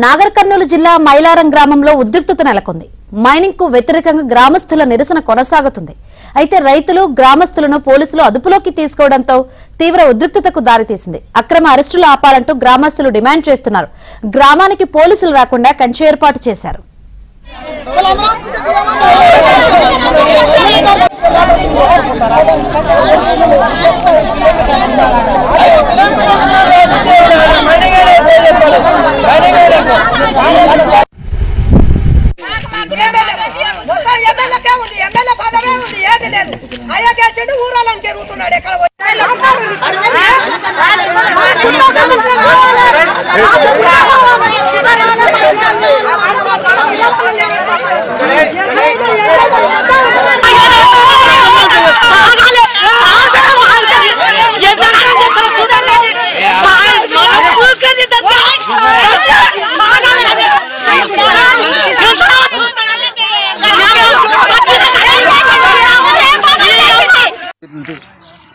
నాగర్ కర్నూలు జిల్లా మైలారం గ్రామంలో ఉద్రిక్తత నెలకొంది. మైనింగ్ కు వ్యతిరేకంగా గ్రామస్తుల నిరసన కొనసాగుతుంది. అయితే రైతులు గ్రామస్తులను పోలీసులు అదుపులోకి తీసుకోవడంతో తీవ్ర ఉద్రిక్తతకు దారితీసింది. అక్రమ అరెస్టులు ఆపాలంటూ గ్రామస్తులు డిమాండ్ చేస్తున్నారు. గ్రామానికి పోలీసులు రాకుండా కంచె ఏర్పాటు చేశారు.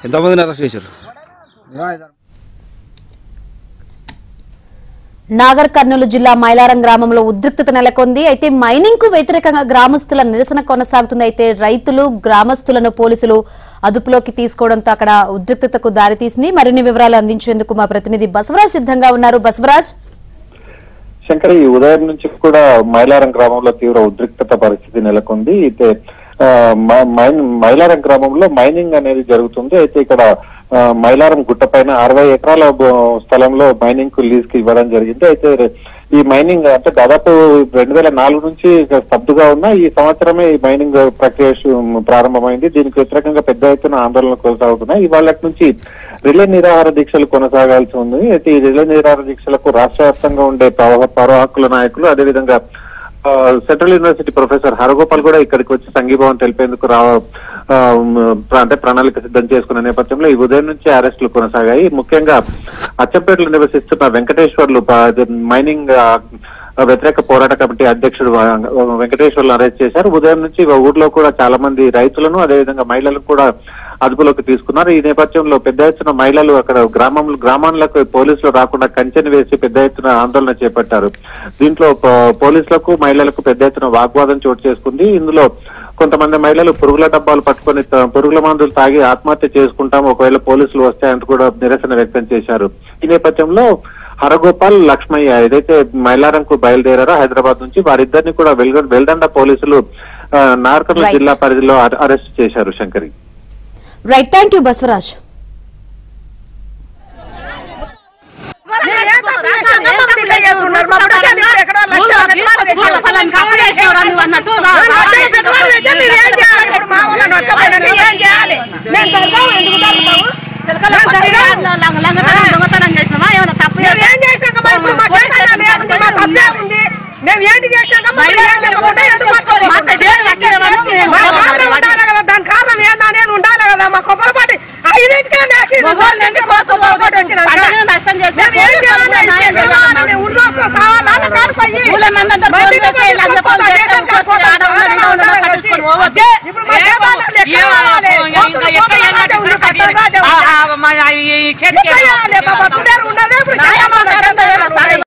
ఎంతమందిని అరెస్ట్ చేశారు? నాగర్ కర్నూలు జిల్లా మైలారం గ్రామంలో ఉద్రిక్తత నెలకొంది. అయితే మైనింగ్ కు వ్యతిరేకంగా గ్రామస్తుల నిరసన కొనసాగుతుంది. అయితే రైతులు గ్రామస్తులను పోలీసులు అదుపులోకి తీసుకోవడంతో అక్కడ ఉద్రిక్తతకు దారితీసింది. మరిన్ని వివరాలు అందించేందుకు మా ప్రతినిధి బసవరాజ్ సిద్ధంగా ఉన్నారు. బసవరాజ్, శంకర్, ఈ ఉదయం నుంచి కూడా మైలారం గ్రామంలో తీవ్ర ఉద్రిక్తత పరిస్థితి నెలకొంది. అయితే మైలారం గ్రామంలో మైనింగ్ అనేది జరుగుతుంది. అయితే ఇక్కడ మైలారం గుట్టపైన 60 ఎకరాల స్థలంలో మైనింగ్ కు లీజ్ కి ఇవ్వడం జరిగింది. అయితే ఈ మైనింగ్ అంటే దాదాపు 2004 నుంచి స్తబ్దుగా ఉన్న ఈ సంవత్సరమే ఈ మైనింగ్ ప్రక్రియ ప్రారంభమైంది. దీనికి వ్యతిరేకంగా పెద్ద ఎత్తున ఆందోళనలు కొనసాగుతున్నాయి. ఇవాళ నుంచి రిలే నిరాహార దీక్షలు కొనసాగాల్సి ఉంది. అయితే ఈ రిలే నిరాహార దీక్షలకు రాష్ట్ర వ్యాప్తంగా ఉండే పౌర హక్కుల నాయకులు, అదేవిధంగా సెంట్రల్ యూనివర్సిటీ ప్రొఫెసర్ హరగోపాల్ కూడా ఇక్కడికి వచ్చి సంఘీభావం తెలిపేందుకు అంటే ప్రణాళిక సిద్ధం చేసుకున్న నేపథ్యంలో ఈ ఉదయం నుంచి అరెస్టులు కొనసాగాయి. ముఖ్యంగా అచ్చంపేటలో నివసిస్తున్న వెంకటేశ్వర్లు మైనింగ్ వ్యతిరేక పోరాట కమిటీ అధ్యక్షుడు వెంకటేశ్వర్లు అరెస్ట్ చేశారు. ఉదయం నుంచి ఊర్లో కూడా చాలా మంది రైతులను, అదేవిధంగా మహిళలను కూడా అదుపులోకి తీసుకున్నారు. ఈ నేపథ్యంలో పెద్ద ఎత్తున మహిళలు అక్కడ గ్రామాలకు పోలీసులు రాకుండా కంచెను వేసి పెద్ద ఎత్తున ఆందోళన చేపట్టారు. దీంట్లో పోలీసులకు మహిళలకు పెద్ద ఎత్తున వాగ్వాదం చోటు చేసుకుంది. ఇందులో కొంతమంది మహిళలు పురుగుల డబ్బాలు పట్టుకొని పురుగుల మందులు తాగి ఆత్మహత్య చేసుకుంటాం ఒకవేళ పోలీసులు వస్తాయంటూ కూడా నిరసన వ్యక్తం చేశారు. ఈ నేపథ్యంలో హరగోపాల్, లక్ష్మయ్య ఏదైతే మైలారంకు బయలుదేరారో హైదరాబాద్ నుంచి, వారిద్దరిని కూడా వెల్దండ పోలీసులు నాగర్ జిల్లా పరిధిలో అరెస్ట్ చేశారు. Shankari, right, thank you Basavaraj. మేము ఏంటి చేసినాక దాని కారణం ఏందనేది ఉండాలి కదా. మా కొబ్బరిపాటి 5ంటికే ఉన్నదే ఇప్పుడు